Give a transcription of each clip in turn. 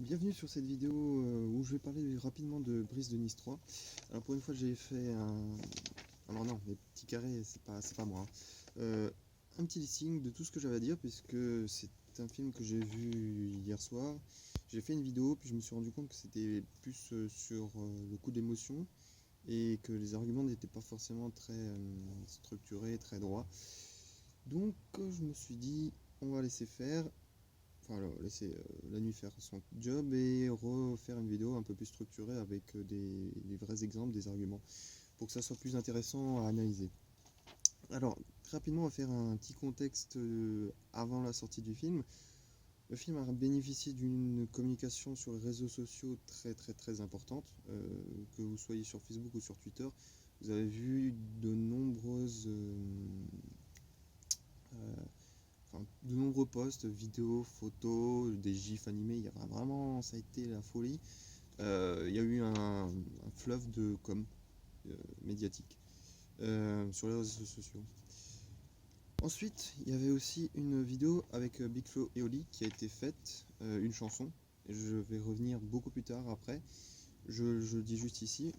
Bienvenue sur cette vidéo où je vais parler rapidement de Brise de Nice 3. Alors pour une fois j'ai fait un... Alors non, les petits carrés c'est pas moi. Un petit listing de tout ce que j'avais à dire puisque c'est un film que j'ai vu hier soir. J'ai fait une vidéo puis je me suis rendu compte que c'était plus sur le coup d'émotion et que les arguments n'étaient pas forcément très structurés, très droits. Donc je me suis dit on va laisser faire. Enfin, alors, laisser la nuit faire son job et refaire une vidéo un peu plus structurée avec des vrais exemples, des arguments, pour que ça soit plus intéressant à analyser. Alors, rapidement, on va faire un petit contexte avant la sortie du film. Le film a bénéficié d'une communication sur les réseaux sociaux très importante, que vous soyez sur Facebook ou sur Twitter. Vous avez vu de nombreuses... de nombreux posts, vidéos, photos, des gifs animés, il y a vraiment, ça a été la folie. Il y a eu un fleuve de com médiatique sur les réseaux sociaux. Ensuite, il y avait aussi une vidéo avec Big Flo et Oli qui a été faite, une chanson. Et je vais revenir beaucoup plus tard après. Je dis juste ici,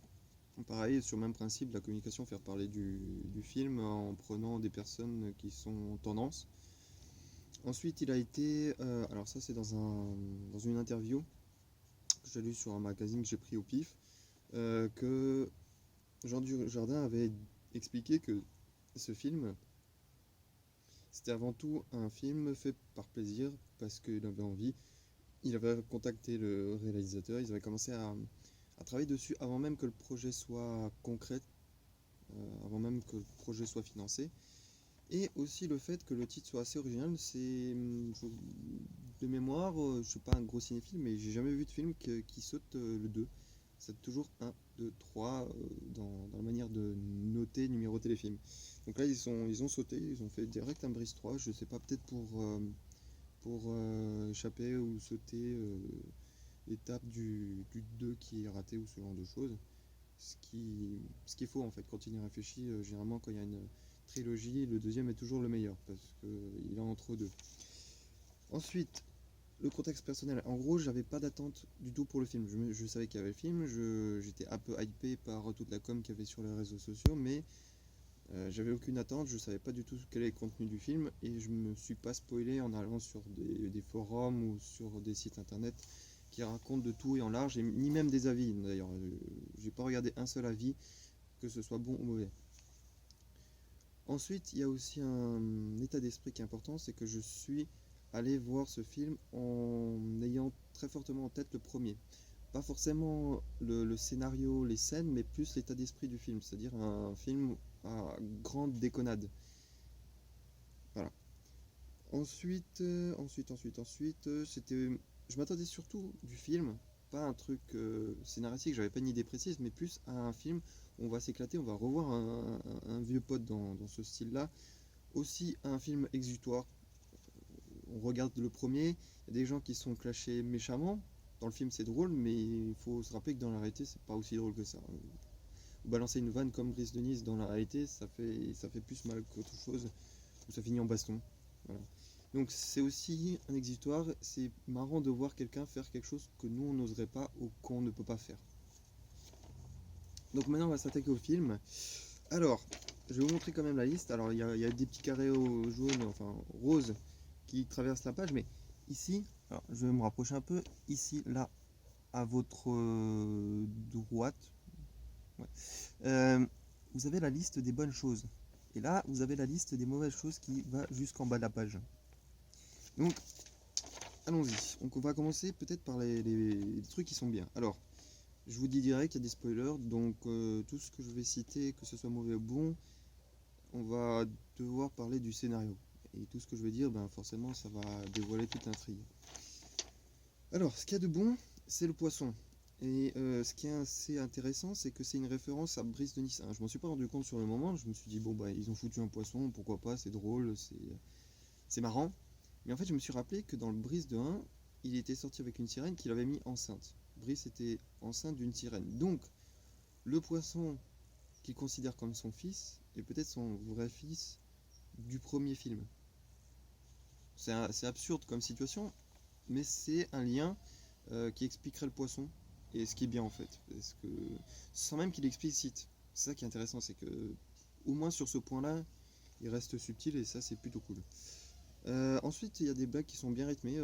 pareil, sur le même principe, la communication, faire parler du film en prenant des personnes qui sont tendance. Ensuite, il a été, alors ça c'est dans une interview que j'ai lu sur un magazine que j'ai pris au pif, que Jean Dujardin avait expliqué que ce film, c'était avant tout un film fait par plaisir, parce qu'il avait envie. Il avait contacté le réalisateur, ils avaient commencé à travailler dessus avant même que le projet soit concret, avant même que le projet soit financé. Et aussi le fait que le titre soit assez original, c'est de mémoire, je suis pas un gros cinéphile, mais j'ai jamais vu de film qui saute le 2. C'est toujours 1, 2, 3 dans la manière de noter, numéroter les films. Donc là, ils ont sauté, ils ont fait direct un Brise 3, je sais pas, peut-être pour échapper ou sauter l'étape du 2 qui est raté ou ce genre de choses. Ce qui est faux en fait, quand il y réfléchit, généralement quand il y a une trilogie, le deuxième est toujours le meilleur, parce qu'il est entre deux. Ensuite, le contexte personnel. En gros, j'avais pas d'attente du tout pour le film. Je savais qu'il y avait le film, j'étais un peu hypé par toute la com qu'il y avait sur les réseaux sociaux, mais j'avais aucune attente, je savais pas du tout quel est le contenu du film, et je me suis pas spoilé en allant sur des forums ou sur des sites internet qui racontent de tout et en large, et ni même des avis d'ailleurs. J'ai pas regardé un seul avis, que ce soit bon ou mauvais. Ensuite, il y a aussi un état d'esprit qui est important, c'est que je suis allé voir ce film en ayant très fortement en tête le premier. Pas forcément le scénario, les scènes, mais plus l'état d'esprit du film, c'est-à-dire un film à grande déconnade. Voilà. Ensuite, c'était, je m'attendais surtout du film, pas un truc scénaristique, j'avais pas une idée précise, mais plus à un film où on va s'éclater, on va revoir un vieux pote dans ce style-là. Aussi un film exutoire. On regarde le premier, il y a des gens qui sont clashés méchamment. Dans le film c'est drôle, mais il faut se rappeler que dans la réalité c'est pas aussi drôle que ça. Balancer une vanne comme Brise de Nice dans la réalité, ça fait plus mal qu'autre chose, ou ça finit en baston. Voilà. Donc c'est aussi un exutoire, c'est marrant de voir quelqu'un faire quelque chose que nous on n'oserait pas ou qu'on ne peut pas faire. Donc maintenant on va s'attaquer au film. Alors, je vais vous montrer quand même la liste. Alors il y a des petits carrés jaunes, enfin roses, qui traversent la page, mais ici, alors, je vais me rapprocher un peu, ici, là, à votre droite, ouais. Vous avez la liste des bonnes choses. Et là, vous avez la liste des mauvaises choses qui va jusqu'en bas de la page. Donc, allons-y. Donc, on va commencer peut-être par les trucs qui sont bien. Alors, je vous dis direct, il y a des spoilers. Donc, tout ce que je vais citer, que ce soit mauvais ou bon, on va devoir parler du scénario. Et tout ce que je vais dire, ben, forcément, ça va dévoiler toute l'intrigue. Alors, ce qu'il y a de bon, c'est le poisson. Et ce qui est assez intéressant, c'est que c'est une référence à Brise de Nice 1. Je m'en suis pas rendu compte sur le moment, je me suis dit, bon, bah, ils ont foutu un poisson, pourquoi pas, c'est drôle, c'est marrant. Mais en fait, je me suis rappelé que dans le Brise de 1, il était sorti avec une sirène qu'il avait mis enceinte. Brise était enceinte d'une sirène. Donc, le poisson qu'il considère comme son fils est peut-être son vrai fils du premier film. C'est absurde comme situation, mais c'est un lien qui expliquerait le poisson, et ce qui est bien en fait, parce que sans même qu'il explicite. C'est ça qui est intéressant, c'est que au moins sur ce point-là, il reste subtil et ça c'est plutôt cool. Ensuite, il y a des blagues qui sont bien rythmées.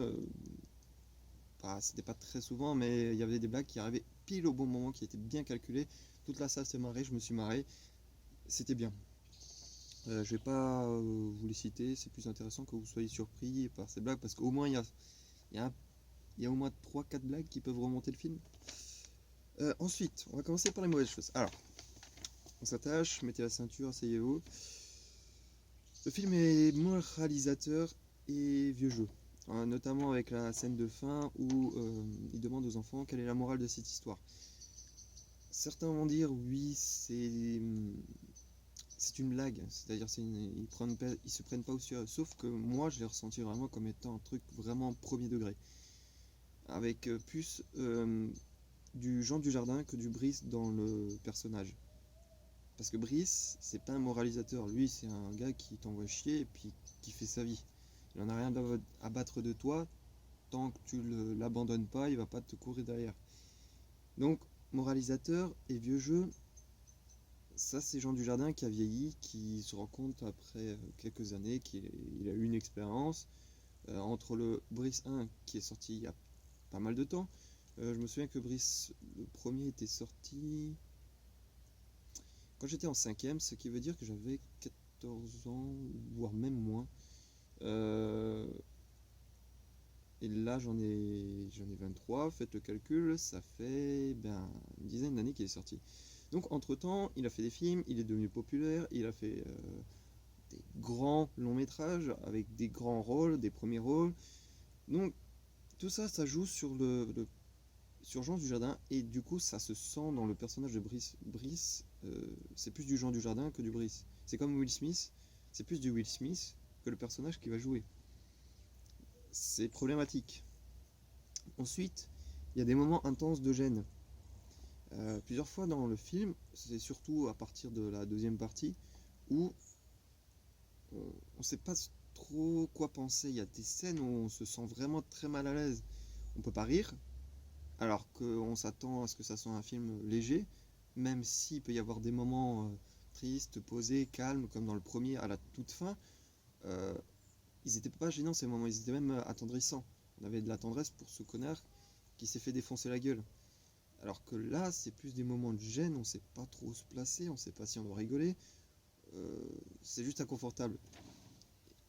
C'était pas très souvent, mais il y avait des blagues qui arrivaient pile au bon moment, qui étaient bien calculées. Toute la salle s'est marrée, je me suis marré. C'était bien. Je vais pas vous les citer, c'est plus intéressant que vous soyez surpris par ces blagues, parce qu'au moins il y a, un- il y a au moins 3-4 blagues qui peuvent remonter le film. Ensuite, on va commencer par les mauvaises choses. Alors, on s'attache, mettez la ceinture, asseyez-vous. Le film est moralisateur et vieux jeu, notamment avec la scène de fin où il demande aux enfants quelle est la morale de cette histoire. Certains vont dire oui, c'est une blague, c'est-à-dire ils se prennent pas au sérieux. Sauf que moi, je l'ai ressenti vraiment comme étant un truc vraiment premier degré, avec plus du Jean Dujardin que du Brice dans le personnage. Parce que Brice, c'est pas un moralisateur, lui, c'est un gars qui t'envoie chier et puis qui fait sa vie. Il en a rien à battre de toi, tant que tu l'abandonnes pas, il va pas te courir derrière. Donc, moralisateur et vieux jeu, ça c'est Jean Dujardin qui a vieilli, qui se rend compte après quelques années qu'il a eu une expérience. Entre le Brice 1 qui est sorti il y a pas mal de temps, je me souviens que Brice, le premier était sorti quand j'étais en 5ème, ce qui veut dire que j'avais 14 ans, voire même moins. Euh, et là j'en ai 23, faites le calcul, ça fait une dizaine d'années qu'il est sorti. Donc entre temps, il a fait des films, il est devenu populaire, il a fait des grands longs métrages avec des grands rôles, des premiers rôles. Donc tout ça, ça joue sur sur Jean Dujardin et du coup ça se sent dans le personnage de Brice. Brice, c'est plus du Jean Dujardin que du Brice. C'est comme Will Smith, c'est plus du Will Smith que le personnage qui va jouer. C'est problématique. Ensuite, il y a des moments intenses de gêne. Plusieurs fois dans le film, c'est surtout à partir de la deuxième partie, où on ne sait pas trop quoi penser. Il y a des scènes où on se sent vraiment très mal à l'aise. On peut pas rire, alors qu'on s'attend à ce que ça soit un film léger, même s'il peut y avoir des moments tristes, posés, calmes, comme dans le premier à la toute fin. euh, Ils étaient pas gênants ces moments, ils étaient même attendrissants. On avait de la tendresse pour ce connard qui s'est fait défoncer la gueule. Alors que là, c'est plus des moments de gêne, on sait pas trop se placer, on sait pas si on doit rigoler. C'est juste inconfortable.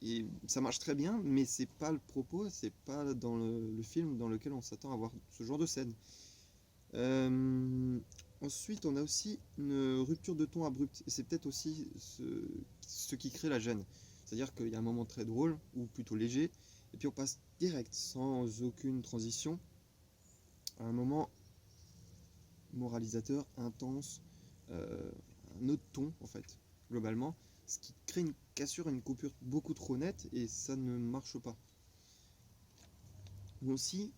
Et ça marche très bien, mais c'est pas le propos, c'est pas dans le film dans lequel on s'attend à voir ce genre de scène. Euh, Ensuite, on a aussi une rupture de ton abrupte, et c'est peut-être aussi ce qui crée la gêne. C'est-à-dire qu'il y a un moment très drôle, ou plutôt léger, et puis on passe direct, sans aucune transition, à un moment moralisateur, intense, euh, un autre ton en fait, globalement, ce qui crée une cassure, une coupure beaucoup trop nette et ça ne marche pas. Ou aussi,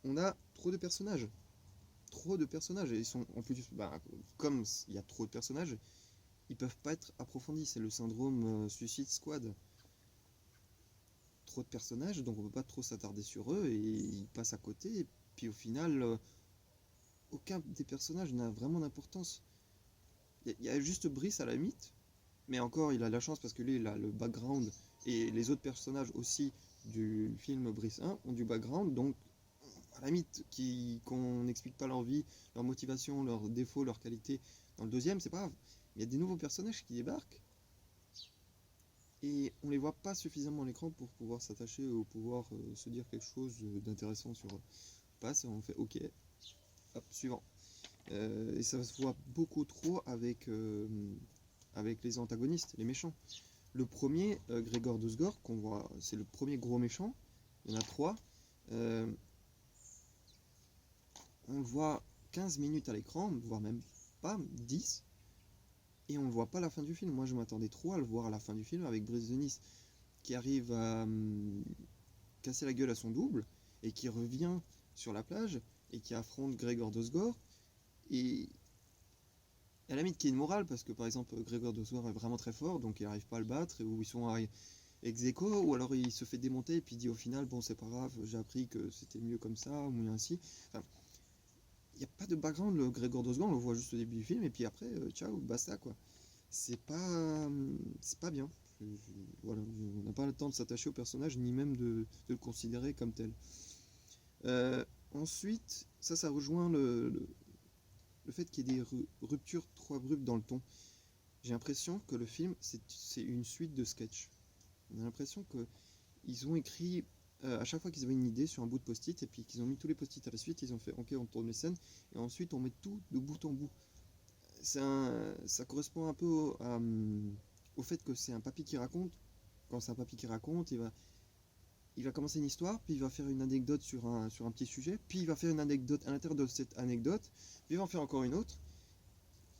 on a trop de personnages et ils sont en plus, comme il y a trop de personnages, ils peuvent pas être approfondis. C'est le syndrome Suicide Squad. Trop de personnages, donc on peut pas trop s'attarder sur eux et ils passent à côté. Et puis au final, aucun des personnages n'a vraiment d'importance. Il y a juste Brice à la limite, mais encore il a la chance parce que lui il a le background et les autres personnages aussi du film Brice 1 ont du background, donc à la limite qu'on n'explique pas leur vie, leur motivation, leurs défauts, leurs qualités dans le deuxième, c'est pas grave. Il y a des nouveaux personnages qui débarquent et on les voit pas suffisamment à l'écran pour pouvoir s'attacher ou pouvoir se dire quelque chose d'intéressant sur eux. On passe et on fait ok, hop, suivant. Et ça se voit beaucoup trop avec les antagonistes, les méchants. Le premier, Grégor Dosgor, qu'on voit, c'est le premier gros méchant. Il y en a 3. Euh, on le voit 15 minutes à l'écran, voire même pas 10. Et on ne voit pas à la fin du film. Moi, je m'attendais trop à le voir à la fin du film avec Brice de Nice, qui arrive à casser la gueule à son double, et qui revient sur la plage, et qui affronte Grégor Dosgor. Et à la limite, qui est une morale, parce que par exemple, Grégor Dosgor est vraiment très fort, donc il n'arrive pas à le battre, ou ils sont ex aequo, ou alors il se fait démonter et puis il dit au final, bon, c'est pas grave, j'ai appris que c'était mieux comme ça, ou mieux ainsi. Enfin, il n'y a pas de background, le Grégor Dosgan, on le voit juste au début du film, et puis après, ciao, basta, quoi. C'est pas bien. Voilà, on n'a pas le temps de s'attacher au personnage, ni même de le considérer comme tel. Ensuite, ça rejoint le fait qu'il y ait des ruptures trop abruptes dans le ton. J'ai l'impression que le film, c'est une suite de sketchs. On a l'impression qu'ils ont écrit à chaque fois qu'ils avaient une idée sur un bout de post-it, et puis qu'ils ont mis tous les post-it à la suite, ils ont fait ok, on tourne les scènes, et ensuite on met tout de bout en bout. Ça correspond un peu au fait que c'est un papy qui raconte. Quand c'est un papy qui raconte, il va commencer une histoire, puis il va faire une anecdote sur un petit sujet, puis il va faire une anecdote à l'intérieur de cette anecdote, puis il va en faire encore une autre.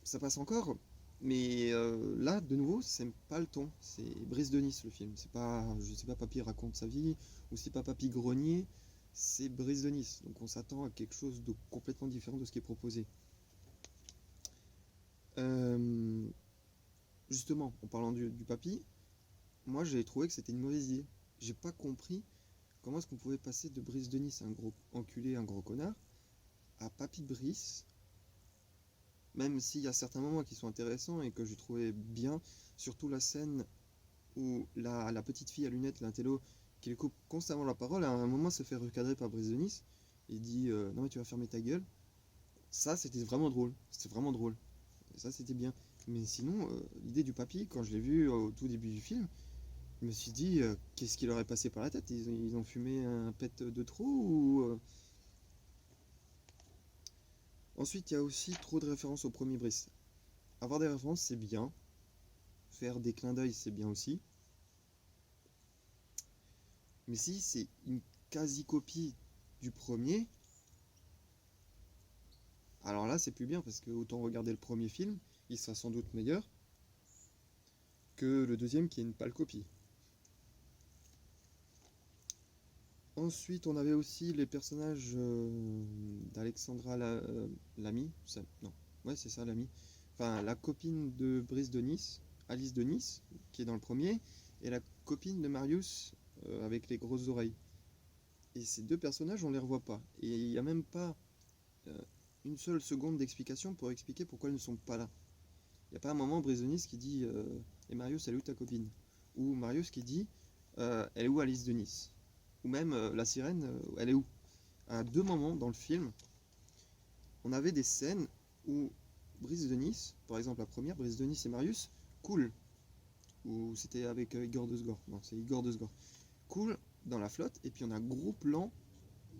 Ça passe encore, mais là, de nouveau, c'est pas le ton. C'est Brice de Nice, le film. C'est pas, je sais pas, Papy raconte sa vie, ou c'est pas Papy grenier, c'est Brice de Nice. Donc on s'attend à quelque chose de complètement différent de ce qui est proposé. Justement, en parlant du papy, moi j'ai trouvé que c'était une mauvaise idée. J'ai pas compris comment est-ce qu'on pouvait passer de Brice de Nice, un gros enculé, un gros connard, à Papy Brice, même s'il y a certains moments qui sont intéressants et que j'ai trouvé bien, surtout la scène où la petite fille à lunettes, l'intello, qui lui coupe constamment la parole, à un moment se fait recadrer par Brice de Nice, et dit non mais tu vas fermer ta gueule. Ça c'était vraiment drôle, et ça c'était bien. Mais sinon, l'idée du papy, quand je l'ai vu au tout début du film, je me suis dit, qu'est-ce qui leur est passé par la tête? Ils ont fumé un pet de trop ou... Ensuite, il y a aussi trop de références au premier Brice. Avoir des références, c'est bien. Faire des clins d'œil, c'est bien aussi. Mais si c'est une quasi-copie du premier, alors là, c'est plus bien, parce que autant regarder le premier film, il sera sans doute meilleur que le deuxième qui est une pâle copie. Ensuite, on avait aussi les personnages d'Alexandra Lamy. Non, ouais, c'est ça, Lamy. Enfin, la copine de Brice de Nice, Alice de Nice, qui est dans le premier, et la copine de Marius avec les grosses oreilles. Et ces deux personnages, on les revoit pas. Et il n'y a même pas euh, une seule seconde d'explication pour expliquer pourquoi ils ne sont pas là. Il n'y a pas un moment Brice de Nice qui dit et Marius, elle est où ta copine? Ou Marius qui dit elle est où Alice de Nice? Ou même la sirène, elle est où? À deux moments dans le film, on avait des scènes où Brice de Nice, par exemple la première, Brice de Nice et Marius, cool. Ou c'était avec Igor de Sgor. Non, c'est Igor de Sgor. Cool dans la flotte, et puis on a un gros plan,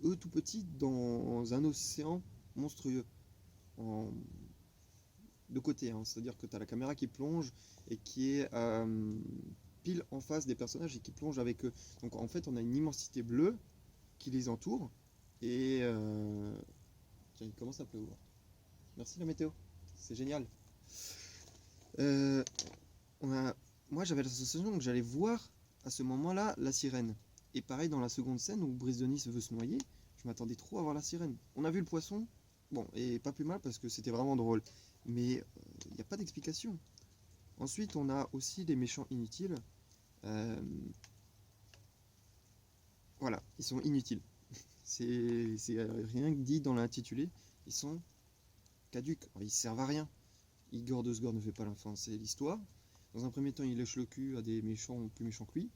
eux tout petits, dans un océan monstrueux. En... De côté, hein. C'est-à-dire que tu as la caméra qui plonge et qui est pile en face des personnages et qui plonge avec eux. Donc en fait, on a une immensité bleue qui les entoure. Et tiens, il commence à pleuvoir. Merci la météo, c'est génial. Euh, on a... Moi j'avais la sensation que j'allais voir à ce moment-là la sirène. Et pareil dans la seconde scène où Brice de Nice veut se noyer, je m'attendais trop à voir la sirène. On a vu le poisson, bon, et pas plus mal parce que c'était vraiment drôle. Mais il n'y a pas d'explication. Ensuite, on a aussi les méchants inutiles. Euh, voilà, ils sont inutiles. C'est rien que dit dans l'intitulé. Ils sont caduques. Ils servent à rien. Igor de Sgor ne fait pas l'enfant, c'est l'histoire. Dans un premier temps, il lèche le cul à des méchants plus méchants que lui.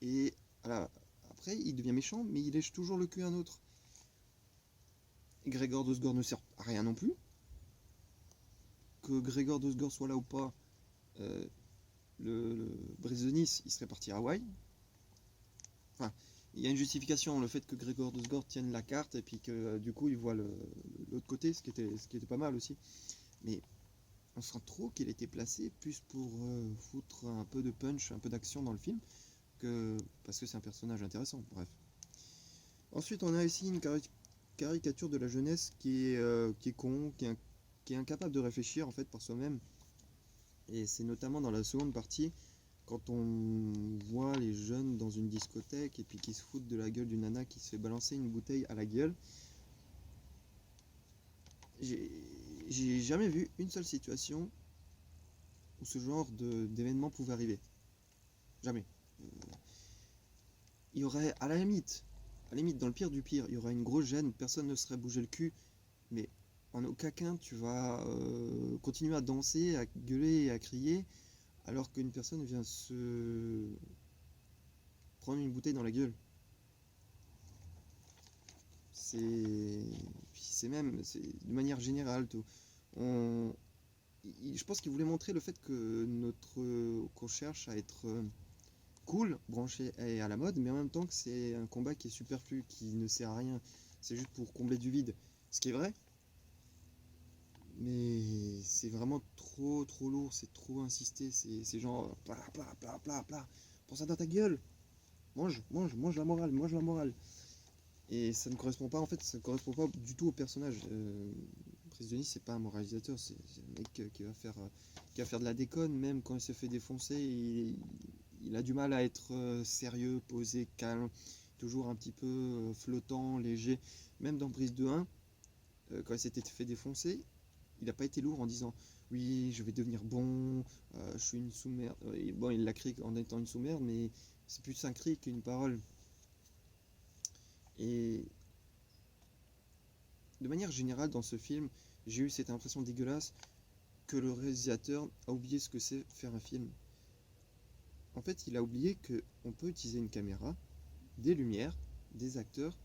Et voilà, après, il devient méchant, mais il lèche toujours le cul à un autre. Grégor de Sgor ne sert à rien non plus. Que Grégor de Sgor soit là ou pas, le Brice de Nice, il serait parti à Hawaï. Enfin, il y a une justification, le fait que Grégor de Sgor tienne la carte et puis que du coup il voit l'autre côté, ce qui était pas mal aussi. Mais on sent trop qu'il était placé plus pour foutre un peu de punch, un peu d'action dans le film, que parce que c'est un personnage intéressant. Bref. Ensuite, on a ici une caricature de la jeunesse qui est con, qui est incapable de réfléchir en fait par soi-même. Et c'est notamment dans la seconde partie, quand on voit les jeunes dans une discothèque et puis qui se foutent de la gueule d'une nana qui se fait balancer une bouteille à la gueule. J'ai jamais vu une seule situation où ce genre d'événement pouvait arriver. Jamais. il y aurait, à la limite, dans le pire du pire, il y aurait une grosse gêne, personne ne serait bougé le cul, mais en aucun cas tu vas continuer à danser, à gueuler et à crier, alors qu'une personne vient se prendre une bouteille dans la gueule. C'est Puis de manière générale tout. On... Je pense qu'il voulait montrer le fait que qu'on cherche à être cool, branché et à la mode, mais en même temps que c'est un combat qui est superflu, qui ne sert à rien. C'est juste pour combler du vide. Ce qui est vrai, mais c'est vraiment trop lourd, c'est trop insisté, c'est genre pla pla pla pla pla. Prends ça dans ta gueule. Mange la morale, mange la morale. Et ça ne correspond pas, en fait, ça ne correspond pas du tout au personnage. Brice de Nice, c'est pas un moralisateur, c'est un mec qui va faire de la déconne, même quand il se fait défoncer, il a du mal à être sérieux, posé, calme, toujours un petit peu flottant, léger. Même dans Brise de 1, quand il s'était fait défoncer, il n'a pas été lourd en disant oui, je vais devenir bon, je suis une sous-merde. Bon, il l'a crié en étant une sous-merde, mais c'est plus un cri qu'une parole. Et de manière générale, dans ce film, j'ai eu cette impression dégueulasse que le réalisateur a oublié ce que c'est faire un film. En fait, il a oublié qu'on peut utiliser une caméra, des lumières, des acteurs,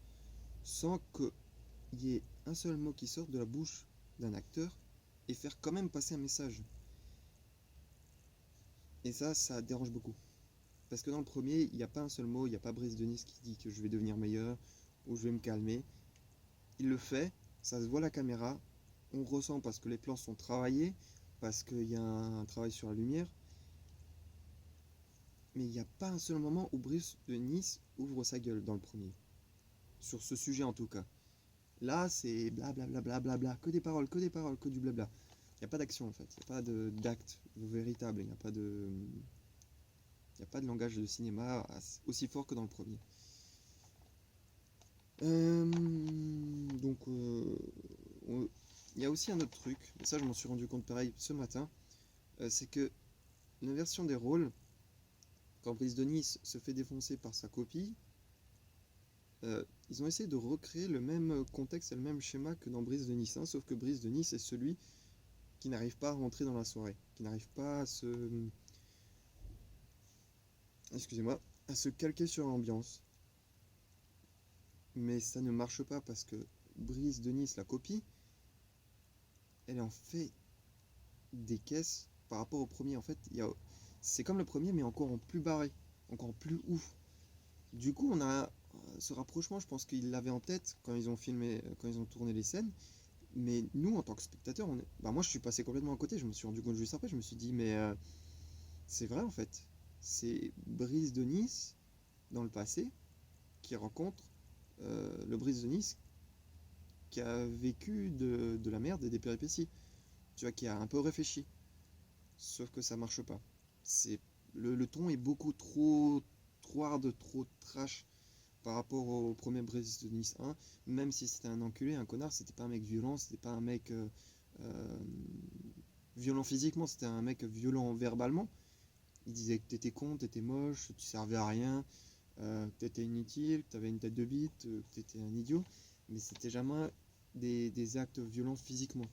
sans qu'il y ait un seul mot qui sorte de la bouche d'un acteur et faire quand même passer un message. Et ça dérange beaucoup. Parce que dans le premier, il n'y a pas un seul mot, il n'y a pas Brice de Nice qui dit que je vais devenir meilleur ou je vais me calmer. Il le fait, ça se voit à la caméra, on ressent parce que les plans sont travaillés, parce qu'il y a un travail sur la lumière, mais il n'y a pas un seul moment où Brice de Nice ouvre sa gueule dans le premier. Sur ce sujet en tout cas. Là, c'est blablabla, que des paroles, que du blabla. Il n'y a pas d'action en fait, il n'y a pas d'acte véritable, il n'y a pas de... Il n'y a pas de langage de cinéma aussi fort que dans le premier. Donc, il y a aussi un autre truc, et ça je m'en suis rendu compte pareil ce matin, c'est que la version des rôles, quand Brice de Nice se fait défoncer par sa copie, ils ont essayé de recréer le même contexte et le même schéma que dans Brice de Nice 1, sauf que Brice de Nice est celui qui n'arrive pas à rentrer dans la soirée, qui n'arrive pas à se calquer sur l'ambiance. Mais ça ne marche pas parce que Brice de Nice, la copie, elle en fait des caisses par rapport au premier. En fait, c'est comme le premier, mais encore en plus barré, encore plus ouf. Du coup, on a ce rapprochement, je pense qu'ils l'avaient en tête quand ils ont filmé, quand ils ont tourné les scènes. Mais nous, en tant que spectateurs, moi je suis passé complètement à côté. Je me suis rendu compte juste après, je me suis dit, mais c'est vrai en fait. C'est Brice de Nice, dans le passé, qui rencontre le Brice de Nice qui a vécu de la merde et des péripéties. Tu vois, qui a un peu réfléchi. Sauf que ça marche pas. C'est le ton est beaucoup trop hard, trop trash par rapport au premier Brice de Nice 1. Même si c'était un enculé, un connard, c'était pas un mec violent, c'était pas un mec violent physiquement, c'était un mec violent verbalement. Il disait que t'étais con, t'étais moche, tu servais à rien, que t'étais inutile, que t'avais une tête de bite, que t'étais un idiot. Mais c'était jamais des actes violents physiquement.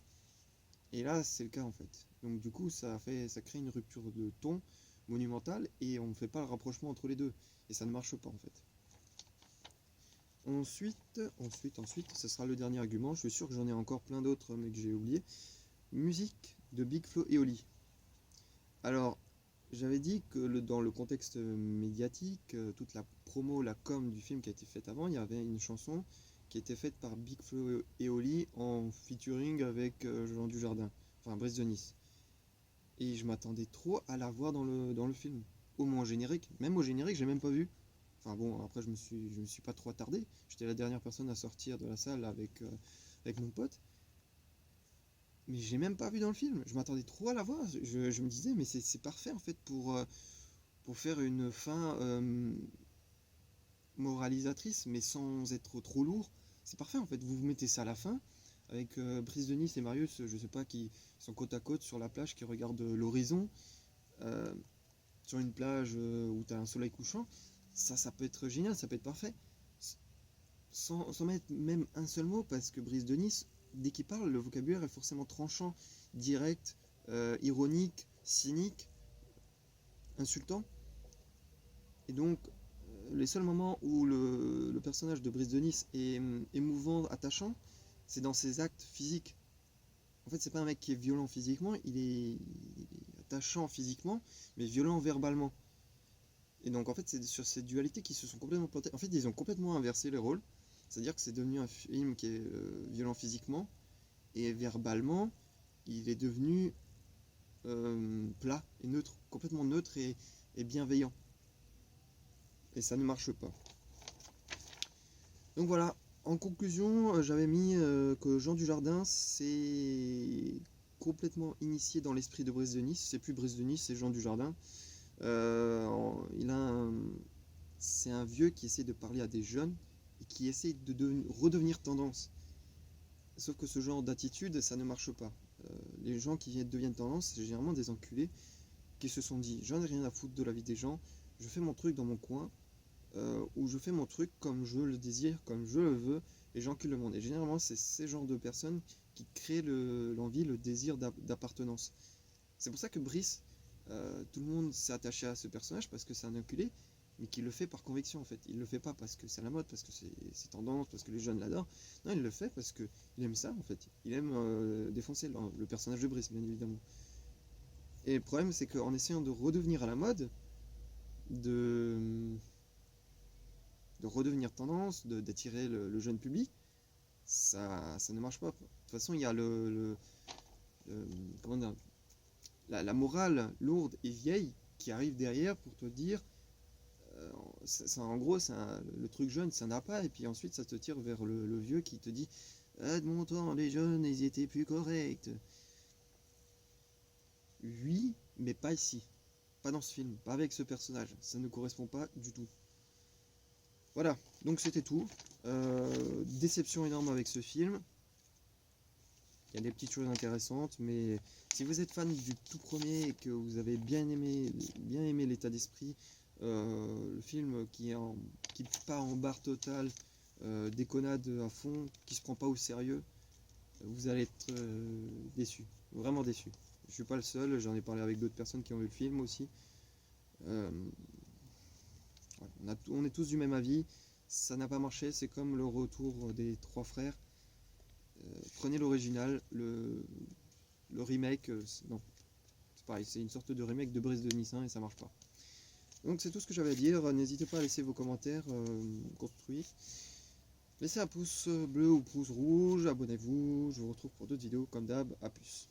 Et là, c'est le cas en fait. Donc du coup, ça crée une rupture de ton monumentale et on ne fait pas le rapprochement entre les deux. Et ça ne marche pas en fait. Ensuite, ce sera le dernier argument. Je suis sûr que j'en ai encore plein d'autres, mais que j'ai oublié. Musique de Big Flo et Oli. Alors, j'avais dit que dans le contexte médiatique, toute la promo, la com du film qui a été faite avant, il y avait une chanson qui était faite par Big Flo et Oli en featuring avec Jean Dujardin, enfin Brice de Nice. Et je m'attendais trop à la voir dans le film. Au moins au générique. Même au générique, j'ai même pas vu. Enfin bon, après je me suis pas trop attardé. J'étais la dernière personne à sortir de la salle avec mon pote. Mais j'ai même pas vu dans le film. Je m'attendais trop à la voir. Je me disais, mais c'est parfait en fait pour faire une fin moralisatrice, mais sans être trop lourd. C'est parfait en fait. Vous mettez ça à la fin, avec Brice de Nice et Marius, je sais pas, qui sont côte à côte sur la plage, qui regardent l'horizon, sur une plage où tu as un soleil couchant. ça peut être génial, ça peut être parfait. Sans mettre même un seul mot, parce que Brice de Nice, dès qu'il parle, le vocabulaire est forcément tranchant, direct, ironique, cynique, insultant. Et donc, les seuls moments où le personnage de Brice de Nice est émouvant, attachant, c'est dans ses actes physiques. En fait, c'est pas un mec qui est violent physiquement, il est attachant physiquement, mais violent verbalement. Et donc, en fait, c'est sur ces dualités qui se sont complètement plantées. En fait, ils ont complètement inversé les rôles. C'est-à-dire que c'est devenu un film qui est violent physiquement, et verbalement, il est devenu plat et neutre, complètement neutre et bienveillant. Et ça ne marche pas. Donc voilà, en conclusion, j'avais mis que Jean Dujardin s'est complètement initié dans l'esprit de Brice de Nice. C'est plus Brice de Nice, c'est Jean Dujardin. C'est un vieux qui essaie de parler à des jeunes et qui essaie de redevenir tendance. Sauf que ce genre d'attitude, ça ne marche pas. Les gens qui deviennent tendance, c'est généralement des enculés qui se sont dit j'en ai rien à foutre de la vie des gens, je fais mon truc dans mon coin, ou je fais mon truc comme je le désire, comme je le veux, et j'encule le monde. Et généralement, c'est ces genres de personnes qui créent l'envie, le désir d'appartenance. C'est pour ça que Brice, tout le monde s'est attaché à ce personnage parce que c'est un enculé, mais qui le fait par conviction en fait. Il le fait pas parce que c'est la mode, parce que c'est tendance, parce que les jeunes l'adorent. Non, il le fait parce que il aime ça en fait. Il aime défoncer le personnage de Brice, bien évidemment. Et le problème, c'est qu'en essayant de redevenir à la mode, de redevenir tendance, d'attirer le jeune public, ça ne marche pas. De toute façon, il y a comment dire, la morale lourde et vieille qui arrive derrière pour te dire, en gros, le truc jeune, ça n'a pas, et puis ensuite ça te tire vers le vieux qui te dit ah, de mon temps, les jeunes, ils étaient plus corrects. Oui, mais pas ici. Pas dans ce film, pas avec ce personnage. Ça ne correspond pas du tout. Voilà, donc c'était tout. Déception énorme avec ce film. Il y a des petites choses intéressantes, mais si vous êtes fan du tout premier et que vous avez bien aimé l'état d'esprit, le film qui part en barre totale, déconnade à fond, qui se prend pas au sérieux, vous allez être déçu, vraiment déçu. Je suis pas le seul, j'en ai parlé avec d'autres personnes qui ont vu le film aussi. On est tous du même avis, ça n'a pas marché, c'est comme le retour des trois frères. Prenez l'original, le remake, non, c'est pareil, c'est une sorte de remake de Brice de Nice et ça marche pas. Donc c'est tout ce que j'avais à dire, n'hésitez pas à laisser vos commentaires construits. Laissez un pouce bleu ou pouce rouge, abonnez-vous, je vous retrouve pour d'autres vidéos comme d'hab, à plus.